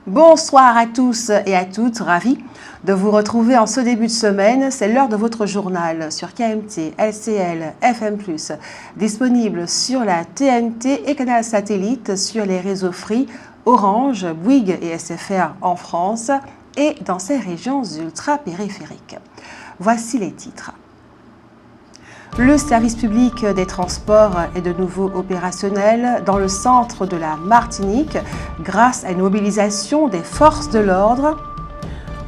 Bonsoir à tous et à toutes, ravi de vous retrouver en ce début de semaine. C'est l'heure de votre journal sur KMT, LCL, FM+, disponible sur la TNT et canal satellite sur les réseaux Free, Orange, Bouygues et SFR en France et dans ces régions ultra-périphériques. Voici les titres. Le service public des transports est de nouveau opérationnel dans le centre de la Martinique grâce à une mobilisation des forces de l'ordre.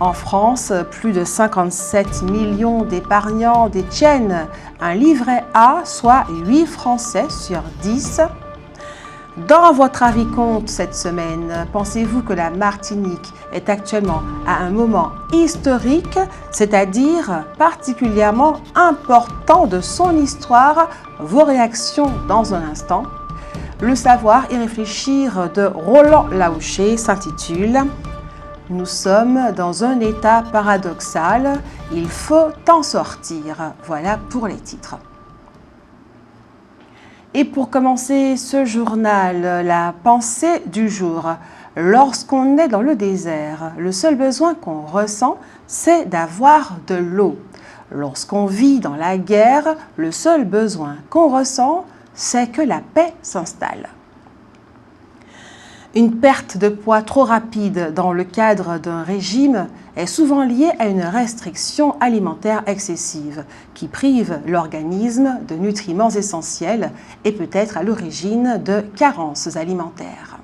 En France, plus de 57 millions d'épargnants détiennent un livret A, soit 8 Français sur 10. Dans votre avis compte cette semaine, pensez-vous que la Martinique est actuellement à un moment historique, c'est-à-dire particulièrement important de son histoire? Vos réactions dans un instant. Le savoir et réfléchir de Roland Laouché s'intitule « Nous sommes dans un état paradoxal, il faut en sortir ». Voilà pour les titres. Et pour commencer ce journal, la pensée du jour. Lorsqu'on est dans le désert, le seul besoin qu'on ressent, c'est d'avoir de l'eau. Lorsqu'on vit dans la guerre, le seul besoin qu'on ressent, c'est que la paix s'installe. Une perte de poids trop rapide dans le cadre d'un régime est souvent liée à une restriction alimentaire excessive qui prive l'organisme de nutriments essentiels et peut être à l'origine de carences alimentaires.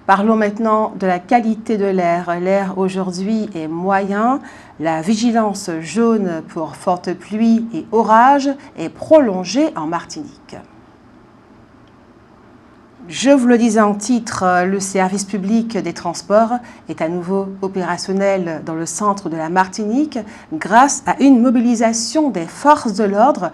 Parlons maintenant de la qualité de l'air. L'air aujourd'hui est moyen. La vigilance jaune pour fortes pluies et orages est prolongée en Martinique. Je vous le disais en titre, le service public des transports est à nouveau opérationnel dans le centre de la Martinique grâce à une mobilisation des forces de l'ordre.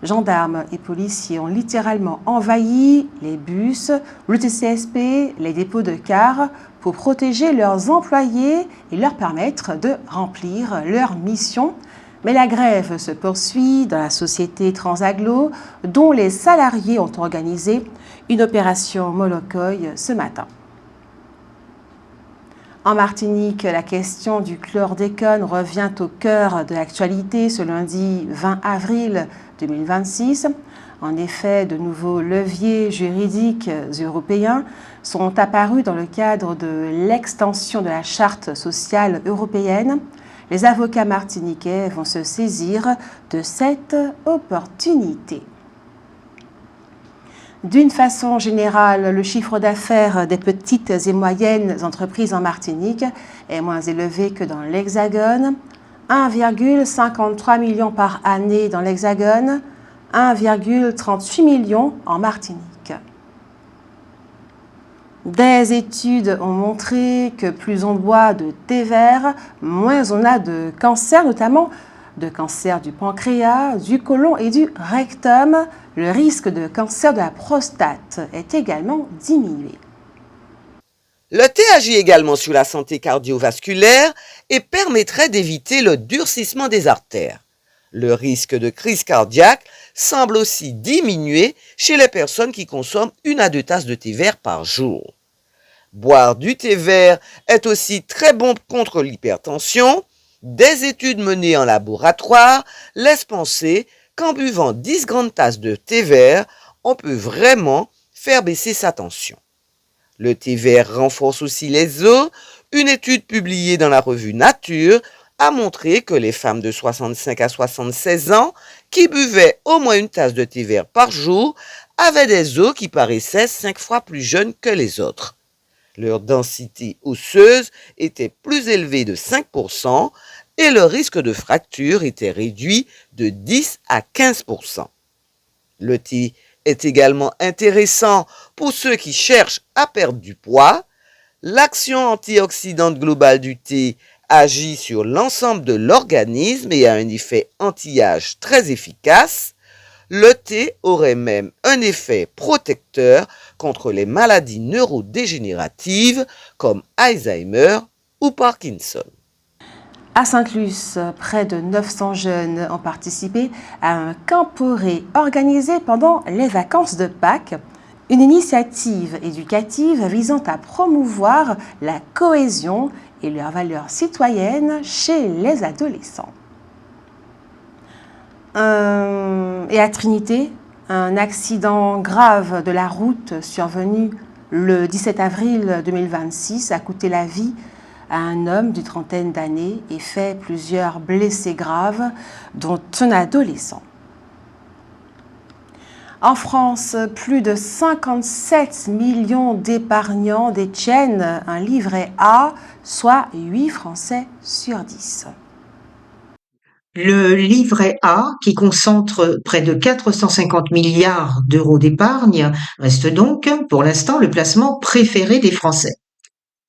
Gendarmes et policiers ont littéralement envahi les bus, le TCSP, les dépôts de cars pour protéger leurs employés et leur permettre de remplir leur mission. Mais la grève se poursuit dans la société Transaglo, dont les salariés ont organisé une opération Molokoï ce matin. En Martinique, la question du chlordécone revient au cœur de l'actualité ce lundi 20 avril 2026. En effet, de nouveaux leviers juridiques européens sont apparus dans le cadre de l'extension de la Charte sociale européenne. Les avocats martiniquais vont se saisir de cette opportunité. D'une façon générale, le chiffre d'affaires des petites et moyennes entreprises en Martinique est moins élevé que dans l'Hexagone. 1,53 million par année dans l'Hexagone, 1,38 million en Martinique. Des études ont montré que plus on boit de thé vert, moins on a de cancer, notamment de cancer du pancréas, du côlon et du rectum. Le risque de cancer de la prostate est également diminué. Le thé agit également sur la santé cardiovasculaire et permettrait d'éviter le durcissement des artères. Le risque de crise cardiaque semble aussi diminuer chez les personnes qui consomment 1 à 2 tasses de thé vert par jour. Boire du thé vert est aussi très bon contre l'hypertension. Des études menées en laboratoire laissent penser qu'en buvant 10 grandes tasses de thé vert, on peut vraiment faire baisser sa tension. Le thé vert renforce aussi les os. Une étude publiée dans la revue Nature a montré que les femmes de 65 à 76 ans qui buvaient au moins 1 tasse de thé vert par jour avaient des os qui paraissaient 5 fois plus jeunes que les autres. Leur densité osseuse était plus élevée de 5% et le risque de fracture était réduit de 10 à 15%. Le thé est également intéressant pour ceux qui cherchent à perdre du poids. L'action antioxydante globale du thé agit sur l'ensemble de l'organisme et a un effet anti-âge très efficace. Le thé aurait même un effet protecteur contre les maladies neurodégénératives comme Alzheimer ou Parkinson. À Sainte-Luce, près de 900 jeunes ont participé à un camporé organisé pendant les vacances de Pâques. Une initiative éducative visant à promouvoir la cohésion et leurs valeurs citoyennes chez les adolescents. Et à Trinité, un accident grave de la route survenu le 17 avril 2026 a coûté la vie à un homme d'une trentaine d'années et fait plusieurs blessés graves, dont un adolescent. En France, plus de 57 millions d'épargnants détiennent un livret A, soit 8 Français sur 10. Le livret A, qui concentre près de 450 milliards d'euros d'épargne, reste donc, pour l'instant, le placement préféré des Français.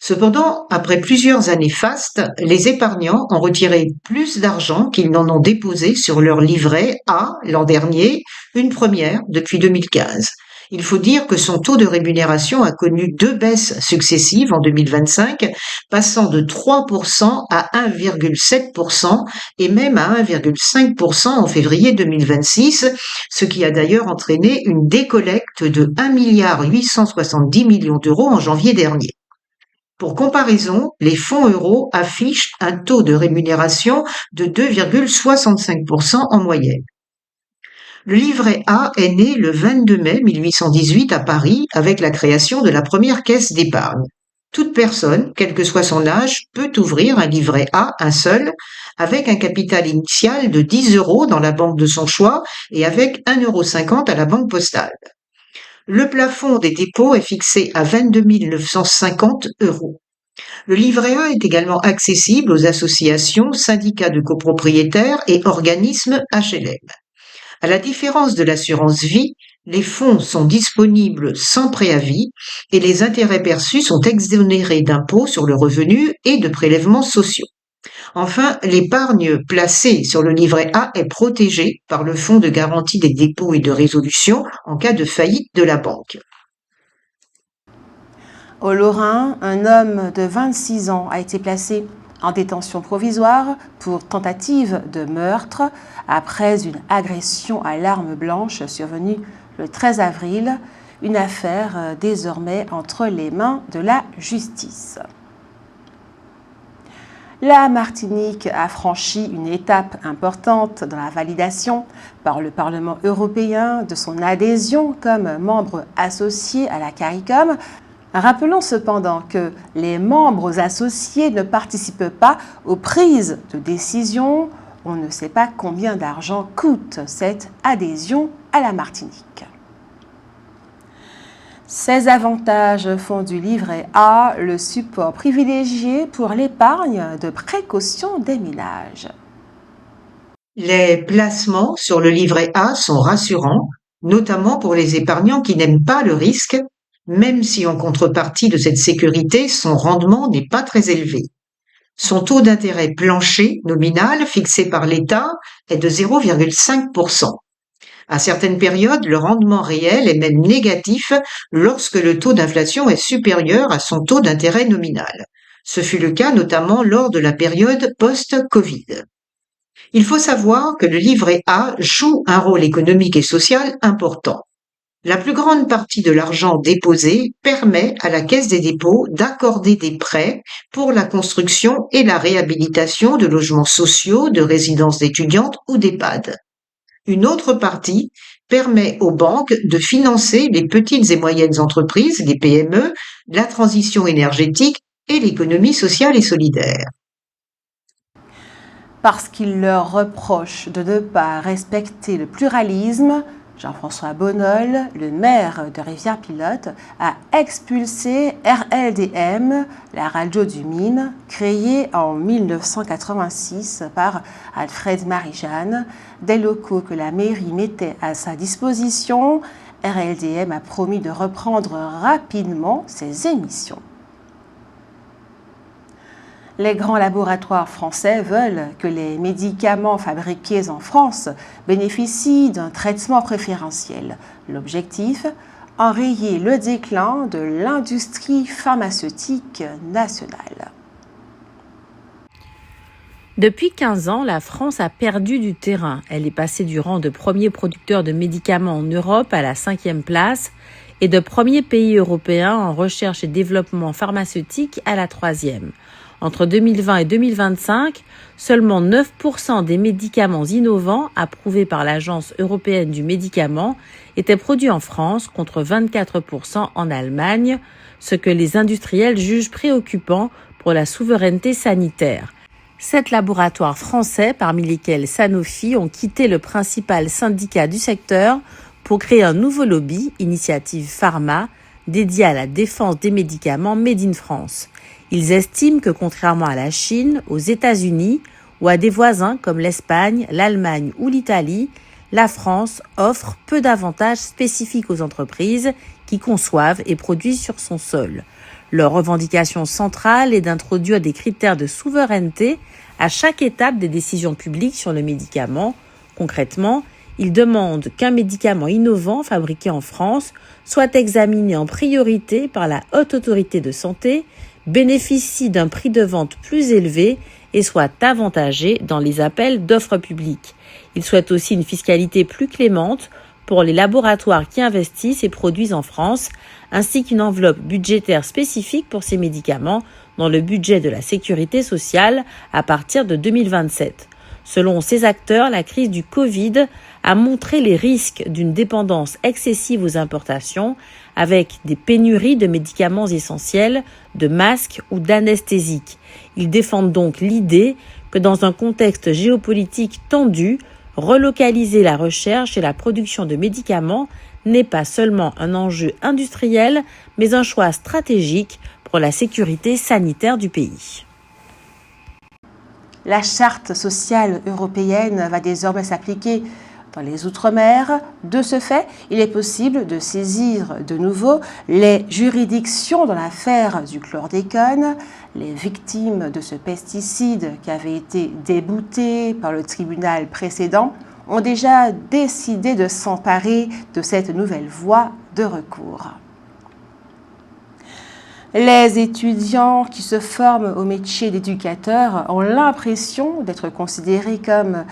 Cependant, après plusieurs années fastes, les épargnants ont retiré plus d'argent qu'ils n'en ont déposé sur leur livret A l'an dernier, une première depuis 2015. Il faut dire que son taux de rémunération a connu 2 baisses successives en 2025, passant de 3% à 1,7% et même à 1,5% en février 2026, ce qui a d'ailleurs entraîné une décollecte de 1,870 milliard d'euros en janvier dernier. Pour comparaison, les fonds euros affichent un taux de rémunération de 2,65% en moyenne. Le livret A est né le 22 mai 1818 à Paris avec la création de la première caisse d'épargne. Toute personne, quel que soit son âge, peut ouvrir un livret A, un seul, avec un capital initial de 10 euros dans la banque de son choix et avec 1,50 € à la banque postale. Le plafond des dépôts est fixé à 22 950 €. Le livret A est également accessible aux associations, syndicats de copropriétaires et organismes HLM. À la différence de l'assurance vie, les fonds sont disponibles sans préavis et les intérêts perçus sont exonérés d'impôts sur le revenu et de prélèvements sociaux. Enfin, l'épargne placée sur le livret A est protégée par le Fonds de garantie des dépôts et de résolution en cas de faillite de la banque. Au Lorrain, un homme de 26 ans a été placé en détention provisoire pour tentative de meurtre après une agression à l'arme blanche survenue le 13 avril, une affaire désormais entre les mains de la justice. La Martinique a franchi une étape importante dans la validation par le Parlement européen de son adhésion comme membre associé à la CARICOM. Rappelons cependant que les membres associés ne participent pas aux prises de décision. On ne sait pas combien d'argent coûte cette adhésion à la Martinique. Ces avantages font du livret A le support privilégié pour l'épargne de précaution des ménages. Les placements sur le livret A sont rassurants, notamment pour les épargnants qui n'aiment pas le risque, même si en contrepartie de cette sécurité, son rendement n'est pas très élevé. Son taux d'intérêt plancher nominal fixé par l'État est de 0,5%. À certaines périodes, le rendement réel est même négatif lorsque le taux d'inflation est supérieur à son taux d'intérêt nominal. Ce fut le cas notamment lors de la période post-Covid. Il faut savoir que le livret A joue un rôle économique et social important. La plus grande partie de l'argent déposé permet à la Caisse des dépôts d'accorder des prêts pour la construction et la réhabilitation de logements sociaux, de résidences étudiantes ou d'EHPAD. Une autre partie permet aux banques de financer les petites et moyennes entreprises, les PME, la transition énergétique et l'économie sociale et solidaire. Parce qu'il leur reproche de ne pas respecter le pluralisme, Jean-François Bonnol, le maire de Rivière-Pilote, a expulsé RLDM, la radio du Mine, créée en 1986 par Alfred Marie-Jeanne. Des locaux que la mairie mettait à sa disposition, RLDM a promis de reprendre rapidement ses émissions. Les grands laboratoires français veulent que les médicaments fabriqués en France bénéficient d'un traitement préférentiel. L'objectif, enrayer le déclin de l'industrie pharmaceutique nationale. Depuis 15 ans, la France a perdu du terrain. Elle est passée du rang de premier producteur de médicaments en Europe à la 5e place et de premier pays européen en recherche et développement pharmaceutique à la 3e. Entre 2020 et 2025, seulement 9% des médicaments innovants approuvés par l'Agence européenne du médicament étaient produits en France contre 24% en Allemagne, ce que les industriels jugent préoccupant pour la souveraineté sanitaire. 7 laboratoires français, parmi lesquels Sanofi, ont quitté le principal syndicat du secteur pour créer un nouveau lobby, Initiative Pharma, dédié à la défense des médicaments Made in France. Ils estiment que contrairement à la Chine, aux États-Unis ou à des voisins comme l'Espagne, l'Allemagne ou l'Italie, la France offre peu d'avantages spécifiques aux entreprises qui conçoivent et produisent sur son sol. Leur revendication centrale est d'introduire des critères de souveraineté à chaque étape des décisions publiques sur le médicament. Concrètement, ils demandent qu'un médicament innovant fabriqué en France soit examiné en priorité par la Haute Autorité de Santé, bénéficie d'un prix de vente plus élevé et soit avantagé dans les appels d'offres publiques. Ils souhaitent aussi une fiscalité plus clémente pour les laboratoires qui investissent et produisent en France, ainsi qu'une enveloppe budgétaire spécifique pour ces médicaments dans le budget de la sécurité sociale à partir de 2027. Selon ces acteurs, la crise du Covid a montré les risques d'une dépendance excessive aux importations, avec des pénuries de médicaments essentiels, de masques ou d'anesthésiques. Ils défendent donc l'idée que dans un contexte géopolitique tendu, relocaliser la recherche et la production de médicaments n'est pas seulement un enjeu industriel, mais un choix stratégique pour la sécurité sanitaire du pays. La charte sociale européenne va désormais s'appliquer dans les Outre-mer. De ce fait, il est possible de saisir de nouveau les juridictions dans l'affaire du chlordécone. Les victimes de ce pesticide qui avait été débouté par le tribunal précédent ont déjà décidé de s'emparer de cette nouvelle voie de recours. Les étudiants qui se forment au métier d'éducateur ont l'impression d'être considérés comme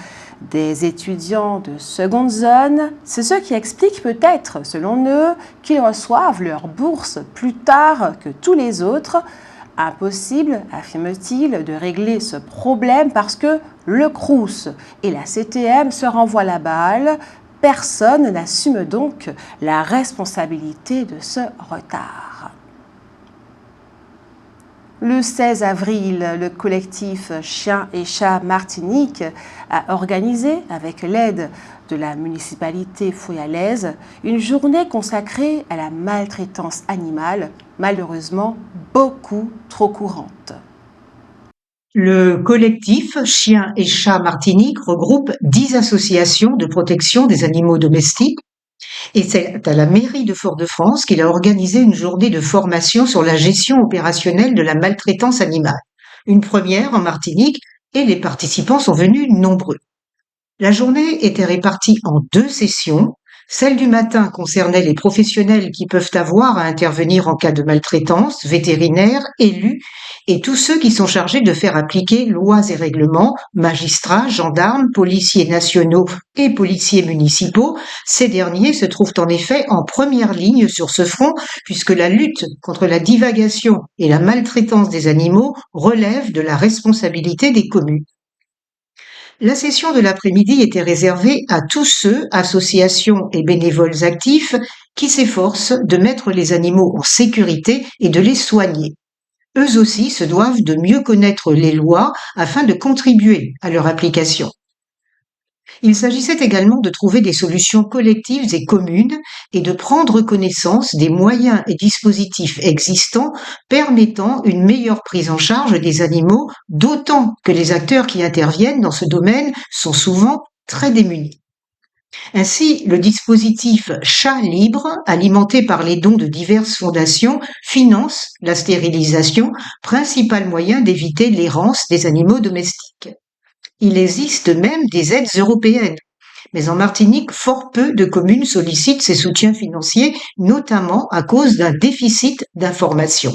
des étudiants de seconde zone. C'est ce qui explique peut-être, selon eux, qu'ils reçoivent leur bourse plus tard que tous les autres. Impossible, affirme-t-il, de régler ce problème parce que le Crous et la CTM se renvoient la balle. Personne n'assume donc la responsabilité de ce retard. Le 16 avril, le collectif Chiens et Chats Martinique a organisé, avec l'aide de la municipalité fouillalaise, une journée consacrée à la maltraitance animale, malheureusement beaucoup trop courante. Le collectif Chiens et Chats Martinique regroupe 10 associations de protection des animaux domestiques. Et c'est à la mairie de Fort-de-France qu'il a organisé une journée de formation sur la gestion opérationnelle de la maltraitance animale. Une première en Martinique et les participants sont venus nombreux. La journée était répartie en 2 sessions. Celle du matin concernait les professionnels qui peuvent avoir à intervenir en cas de maltraitance, vétérinaires, élus et tous ceux qui sont chargés de faire appliquer lois et règlements, magistrats, gendarmes, policiers nationaux et policiers municipaux. Ces derniers se trouvent en effet en première ligne sur ce front puisque la lutte contre la divagation et la maltraitance des animaux relève de la responsabilité des communes. La session de l'après-midi était réservée à tous ceux, associations et bénévoles actifs, qui s'efforcent de mettre les animaux en sécurité et de les soigner. Eux aussi se doivent de mieux connaître les lois afin de contribuer à leur application. Il s'agissait également de trouver des solutions collectives et communes et de prendre connaissance des moyens et dispositifs existants permettant une meilleure prise en charge des animaux, d'autant que les acteurs qui interviennent dans ce domaine sont souvent très démunis. Ainsi, le dispositif Chat Libre, alimenté par les dons de diverses fondations, finance la stérilisation, principal moyen d'éviter l'errance des animaux domestiques. Il existe même des aides européennes. Mais en Martinique, fort peu de communes sollicitent ces soutiens financiers, notamment à cause d'un déficit d'information.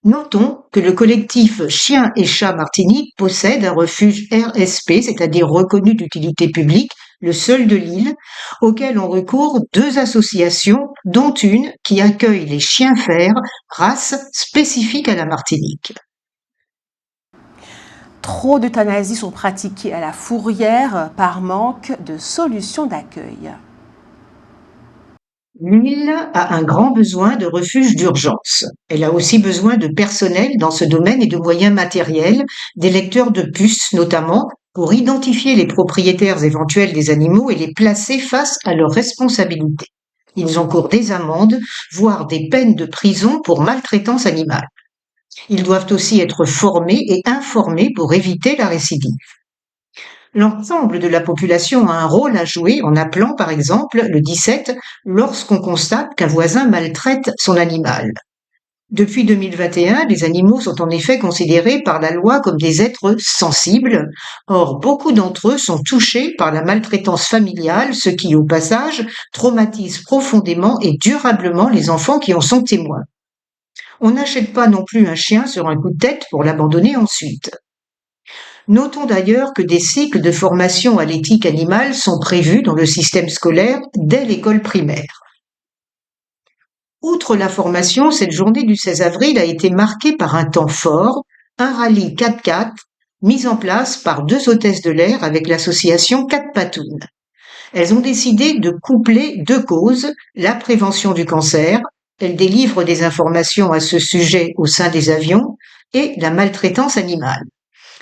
Notons que le collectif Chiens et Chats Martinique possède un refuge RSP, c'est-à-dire reconnu d'utilité publique, le seul de l'île, auquel ont recours 2 associations, dont une qui accueille les chiens fers, race spécifique à la Martinique. Trop d'euthanasie sont pratiquées à la Fourrière par manque de solutions d'accueil. L'île a un grand besoin de refuges d'urgence. Elle a aussi besoin de personnel dans ce domaine et de moyens matériels, des lecteurs de puces notamment, pour identifier les propriétaires éventuels des animaux et les placer face à leurs responsabilités. Ils encourent des amendes, voire des peines de prison pour maltraitance animale. Ils doivent aussi être formés et informés pour éviter la récidive. L'ensemble de la population a un rôle à jouer en appelant par exemple le 17 lorsqu'on constate qu'un voisin maltraite son animal. Depuis 2021, les animaux sont en effet considérés par la loi comme des êtres sensibles. Or, beaucoup d'entre eux sont touchés par la maltraitance familiale, ce qui, au passage, traumatise profondément et durablement les enfants qui en sont témoins. On n'achète pas non plus un chien sur un coup de tête pour l'abandonner ensuite. Notons d'ailleurs que des cycles de formation à l'éthique animale sont prévus dans le système scolaire dès l'école primaire. Outre la formation, cette journée du 16 avril a été marquée par un temps fort, un rallye 4x4 mis en place par 2 hôtesses de l'air avec l'association 4 Patounes. Elles ont décidé de coupler 2 causes, la prévention du cancer, elles délivrent des informations à ce sujet au sein des avions, et la maltraitance animale.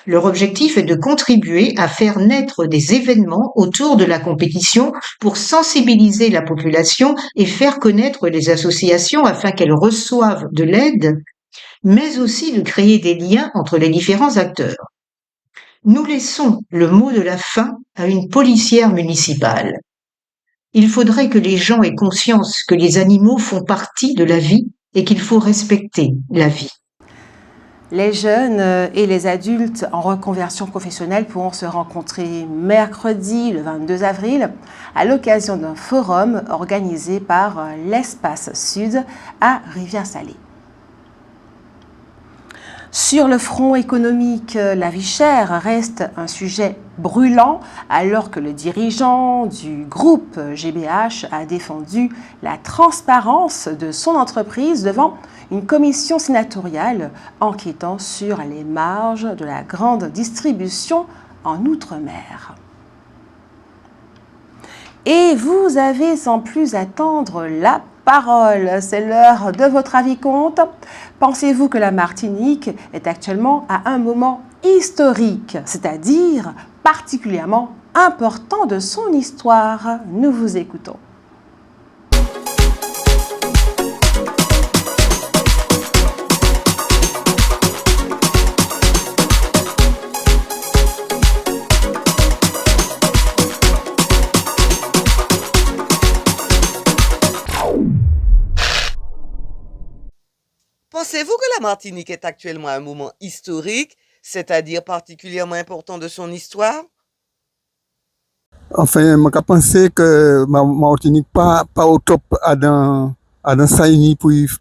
Leur objectif est de contribuer à faire naître des événements autour de la compétition pour sensibiliser la population et faire connaître les associations afin qu'elles reçoivent de l'aide, mais aussi de créer des liens entre les différents acteurs. Nous laissons le mot de la fin à une policière municipale. Il faudrait que les gens aient conscience que les animaux font partie de la vie et qu'il faut respecter la vie. Les jeunes et les adultes en reconversion professionnelle pourront se rencontrer mercredi, le 22 avril, à l'occasion d'un forum organisé par l'Espace Sud à Rivière-Salée. Sur le front économique, la vie chère reste un sujet brûlant alors que le dirigeant du groupe GBH a défendu la transparence de son entreprise devant une commission sénatoriale enquêtant sur les marges de la grande distribution en Outre-mer. Et vous avez sans plus attendre la parole. C'est l'heure de votre avis compte. Pensez-vous que la Martinique est actuellement à un moment historique, c'est-à-dire particulièrement important de son histoire? Nous vous écoutons. Pensez-vous que la Martinique est actuellement à un moment historique, c'est-à-dire particulièrement important de son histoire? Enfin, je pense que ma Martinique pas au top à dans ça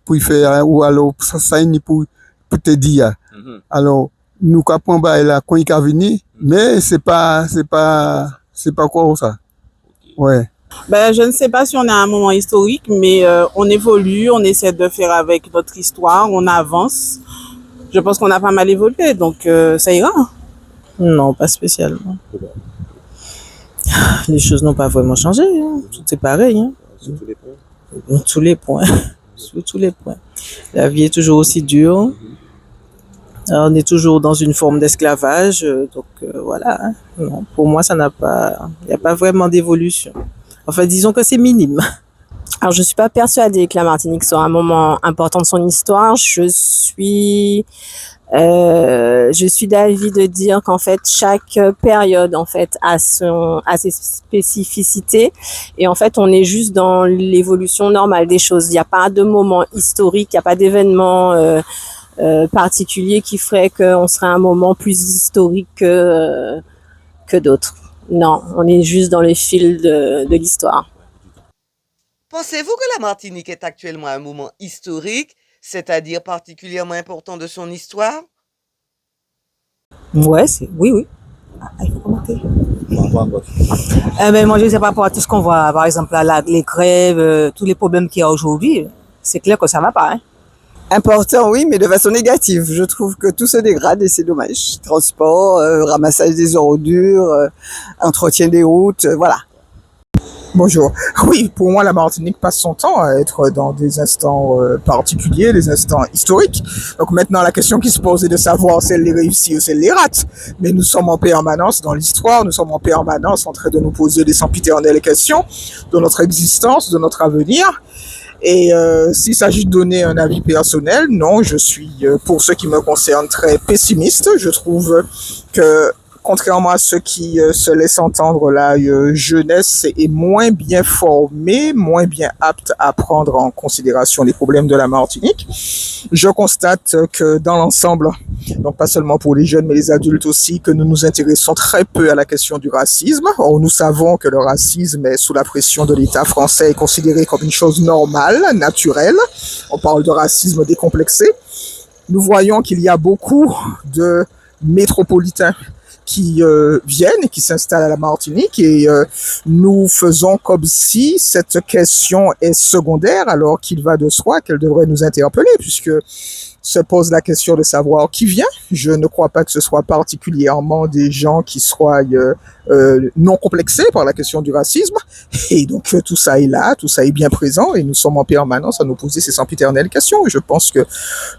pour faire ou alors ça pour te dire. Alors nous capons là quand il venir, mais c'est pas quoi ça. Ouais. Ben, je ne sais pas si on est à un moment historique, mais on évolue, on essaie de faire avec notre histoire, on avance. Je pense qu'on a pas mal évolué, donc ça ira. Non, pas spécialement. Les choses n'ont pas vraiment changé, hein. Tout est pareil. Hein. Sur tous les points. Tous les points. Sur tous les points. La vie est toujours aussi dure. Alors, on est toujours dans une forme d'esclavage, donc voilà. Hein. Non, pour moi, il n'y a pas vraiment d'évolution. Enfin, disons que c'est minime. Alors, je suis pas persuadée que la Martinique soit un moment important de son histoire. Je suis d'avis de dire qu'en fait chaque période en fait a ses spécificités et en fait on est juste dans l'évolution normale des choses. Il n'y a pas de moment historique, il n'y a pas d'événement particulier qui ferait qu'on serait à un moment plus historique que d'autres. Non, on est juste dans le fil de l'histoire. Pensez-vous que la Martinique est actuellement à un moment historique, c'est-à-dire particulièrement important de son histoire? Ouais, oui. Il faut commenter. Moi, je sais par rapport à tout ce qu'on voit, par exemple, là, les grèves, tous les problèmes qu'il y a aujourd'hui, c'est clair que ça va pas. Hein. Important, oui, mais de façon négative. Je trouve que tout se dégrade et c'est dommage. Transport, ramassage des ordures, entretien des routes, voilà. Bonjour. Oui, pour moi, la Martinique passe son temps à être dans des instants particuliers, des instants historiques. Donc maintenant, la question qui se pose est de savoir si elle les réussit ou si elle les rate. Mais nous sommes en permanence dans l'histoire, nous sommes en permanence en train de nous poser des sempiternelles questions de notre existence, de notre avenir. Et s'il s'agit de donner un avis personnel, non, je suis, pour ce qui me concerne, très pessimiste. Je trouve que, contrairement à ce qui se laisse entendre, la jeunesse est moins bien formée, moins bien apte à prendre en considération les problèmes de la Martinique. Je constate que dans l'ensemble, donc pas seulement pour les jeunes mais les adultes aussi, que nous nous intéressons très peu à la question du racisme. Or, nous savons que le racisme est sous la pression de l'État français et considéré comme une chose normale, naturelle. On parle de racisme décomplexé. Nous voyons qu'il y a beaucoup de métropolitains qui viennent et qui s'installent à la Martinique et nous faisons comme si cette question est secondaire alors qu'il va de soi qu'elle devrait nous interpeller puisque se pose la question de savoir qui vient. Je ne crois pas que ce soit particulièrement des gens qui soient non complexés par la question du racisme et donc tout ça est là, tout ça est bien présent et nous sommes en permanence à nous poser ces sempiternelles questions et je pense que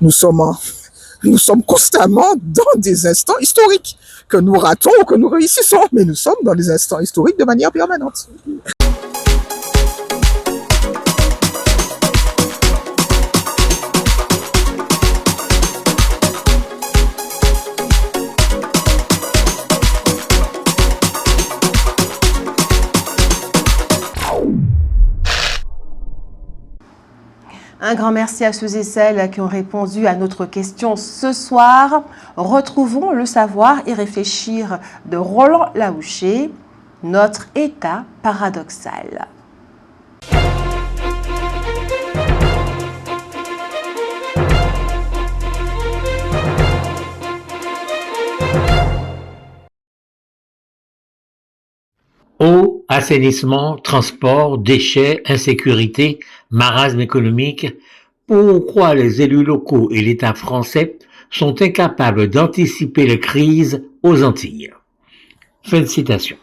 nous sommes constamment dans des instants historiques, que nous ratons ou que nous réussissons, mais nous sommes dans des instants historiques de manière permanente. Un grand merci à ceux et celles qui ont répondu à notre question ce soir. Retrouvons le savoir et réfléchir de Roland Laouché, notre état paradoxal. Eau, assainissement, transport, déchets, insécurité, marasme économique, pourquoi les élus locaux et l'État français sont incapables d'anticiper les crises aux Antilles. Fin de citation.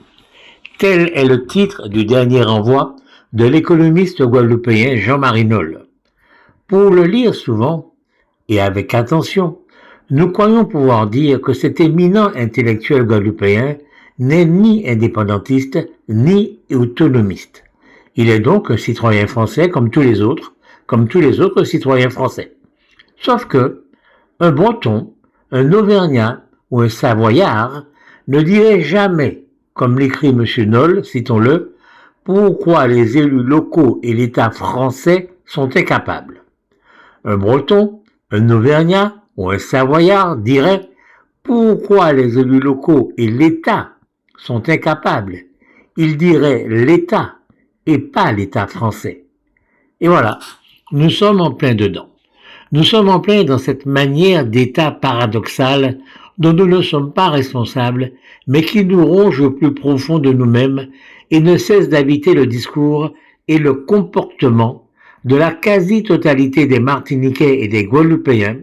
Tel est le titre du dernier envoi de l'économiste guadeloupéen Jean-Marie Nolle. Pour le lire souvent, et avec attention, nous croyons pouvoir dire que cet éminent intellectuel guadeloupéen n'est ni indépendantiste, ni autonomiste. Il est donc un citoyen français comme tous les autres citoyens français. Sauf que, un Breton, un Auvergnat ou un Savoyard ne dirait jamais, comme l'écrit M. Nolle, citons-le, pourquoi les élus locaux et l'État français sont incapables. Un Breton, un Auvergnat ou un Savoyard dirait pourquoi les élus locaux et l'État sont incapables. Ils diraient l'État et pas l'État français. Et voilà, nous sommes en plein dedans. Nous sommes en plein dans cette manière d'État paradoxal dont nous ne sommes pas responsables, mais qui nous ronge au plus profond de nous-mêmes et ne cesse d'habiter le discours et le comportement de la quasi-totalité des Martiniquais et des Guadeloupéens,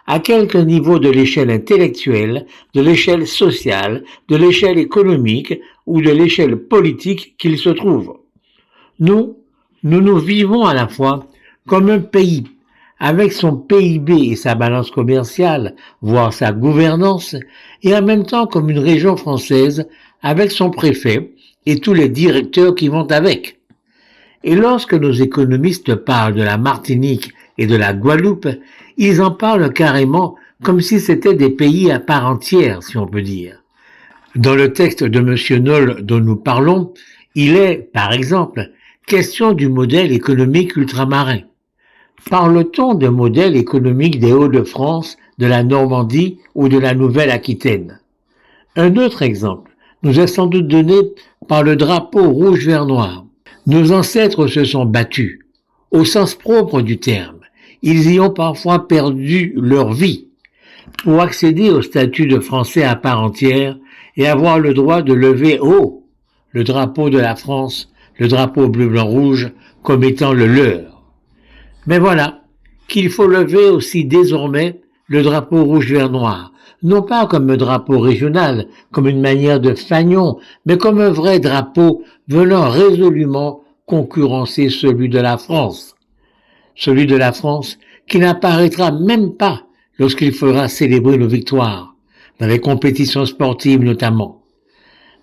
à quelque niveau de l'échelle intellectuelle, de l'échelle sociale, de l'échelle économique ou de l'échelle politique qu'ils se trouvent. Nous vivons à la fois comme un pays, avec son PIB et sa balance commerciale, voire sa gouvernance, et en même temps comme une région française, avec son préfet et tous les directeurs qui vont avec. Et lorsque nos économistes parlent de la Martinique et de la Guadeloupe, ils en parlent carrément comme si c'était des pays à part entière, si on peut dire. Dans le texte de M. Nolle dont nous parlons, il est, par exemple, question du modèle économique ultramarin. Parle-t-on d'un modèle économique des Hauts-de-France, de la Normandie ou de la Nouvelle-Aquitaine? Un autre exemple nous est sans doute donné par le drapeau rouge-vert-noir. Nos ancêtres se sont battus, au sens propre du terme. Ils y ont parfois perdu leur vie pour accéder au statut de Français à part entière et avoir le droit de lever haut le drapeau de la France, le drapeau bleu-blanc-rouge, comme étant le leur. Mais voilà qu'il faut lever aussi désormais le drapeau rouge-vert-noir, non pas comme un drapeau régional, comme une manière de fanion, mais comme un vrai drapeau venant résolument concurrencer celui de la France. Celui de la France qui n'apparaîtra même pas lorsqu'il faudra célébrer nos victoires, dans les compétitions sportives notamment.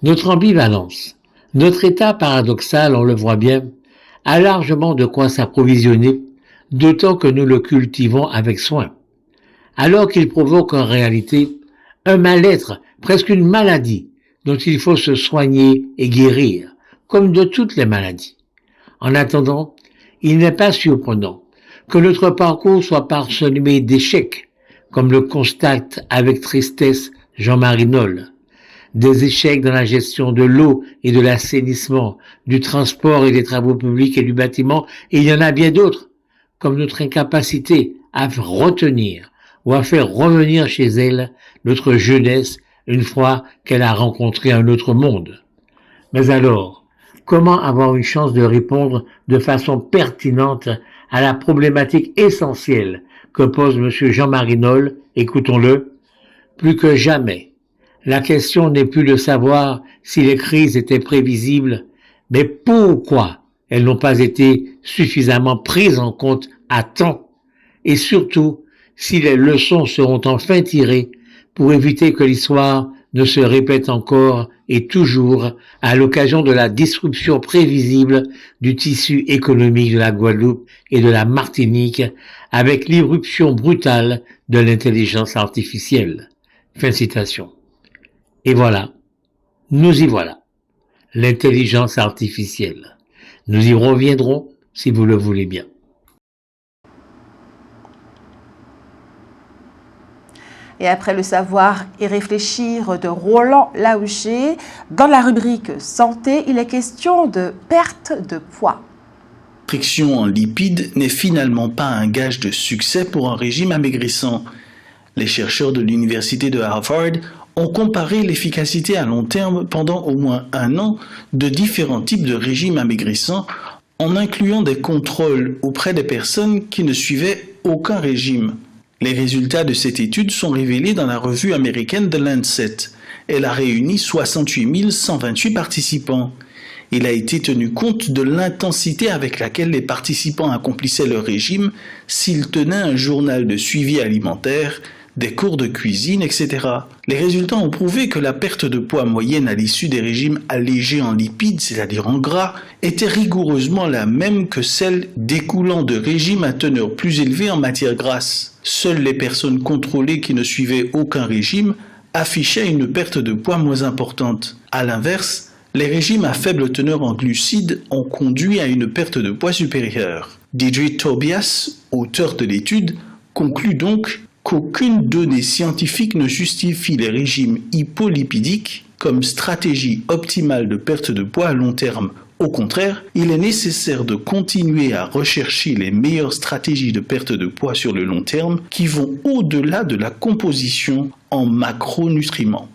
Notre ambivalence, notre état paradoxal, on le voit bien, a largement de quoi s'approvisionner, d'autant que nous le cultivons avec soin. Alors qu'il provoque en réalité un mal-être, presque une maladie, dont il faut se soigner et guérir, comme de toutes les maladies. En attendant, il n'est pas surprenant que notre parcours soit parsemé d'échecs, comme le constate avec tristesse Jean-Marie Noll. Des échecs dans la gestion de l'eau et de l'assainissement, du transport et des travaux publics et du bâtiment, et il y en a bien d'autres, comme notre incapacité à retenir ou à faire revenir chez elle notre jeunesse une fois qu'elle a rencontré un autre monde. Mais alors, comment avoir une chance de répondre de façon pertinente à la problématique essentielle que pose M. Jean-Marie Noll? Écoutons-le. Plus que jamais, la question n'est plus de savoir si les crises étaient prévisibles, mais pourquoi elles n'ont pas été suffisamment prises en compte à temps, et surtout si les leçons seront enfin tirées pour éviter que l'histoire ne se répète encore et toujours à l'occasion de la disruption prévisible du tissu économique de la Guadeloupe et de la Martinique avec l'irruption brutale de l'intelligence artificielle. Fin de citation. Et voilà, nous y voilà, l'intelligence artificielle. Nous y reviendrons si vous le voulez bien. Et après le savoir et réfléchir de Roland Laouché, dans la rubrique santé, il est question de perte de poids. La restriction en lipides n'est finalement pas un gage de succès pour un régime amaigrissant. Les chercheurs de l'université de Harvard ont comparé l'efficacité à long terme pendant au moins 1 an de différents types de régimes amaigrissants en incluant des contrôles auprès des personnes qui ne suivaient aucun régime. Les résultats de cette étude sont révélés dans la revue américaine The Lancet. Elle a réuni 68 128 participants. Il a été tenu compte de l'intensité avec laquelle les participants accomplissaient leur régime, s'ils tenaient un journal de suivi alimentaire, des cours de cuisine, etc. Les résultats ont prouvé que la perte de poids moyenne à l'issue des régimes allégés en lipides, c'est-à-dire en gras, était rigoureusement la même que celle découlant de régimes à teneur plus élevée en matière grasse. Seules les personnes contrôlées qui ne suivaient aucun régime affichaient une perte de poids moins importante. À l'inverse, les régimes à faible teneur en glucides ont conduit à une perte de poids supérieure. Deirdre Tobias, auteur de l'étude, conclut donc qu'aucune donnée scientifique ne justifie les régimes hypolipidiques comme stratégie optimale de perte de poids à long terme. Au contraire, il est nécessaire de continuer à rechercher les meilleures stratégies de perte de poids sur le long terme qui vont au-delà de la composition en macronutriments.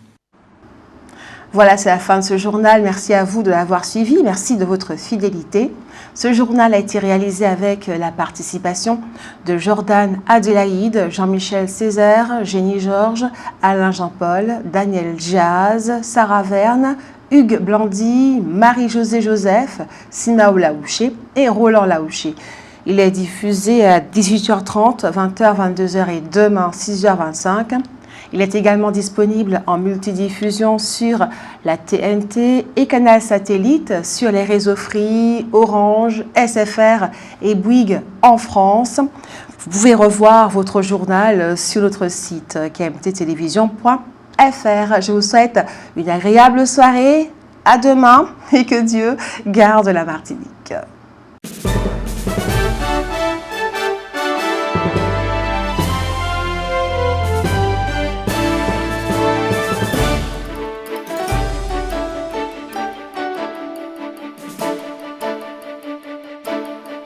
Voilà, c'est la fin de ce journal. Merci à vous de l'avoir suivi. Merci de votre fidélité. Ce journal a été réalisé avec la participation de Jordan Adélaïde, Jean-Michel Césaire, Jenny Georges, Alain Jean-Paul, Daniel Jazz, Sarah Verne, Hugues Blandy, Marie-Josée Joseph, Simao Laouché et Roland Laouché. Il est diffusé à 18h30, 20h, 22h et demain 6h25. Il est également disponible en multidiffusion sur la TNT et Canal Satellite sur les réseaux Free, Orange, SFR et Bouygues en France. Vous pouvez revoir votre journal sur notre site kmttelevision.fr. Je vous souhaite une agréable soirée. À demain et que Dieu garde la Martinique.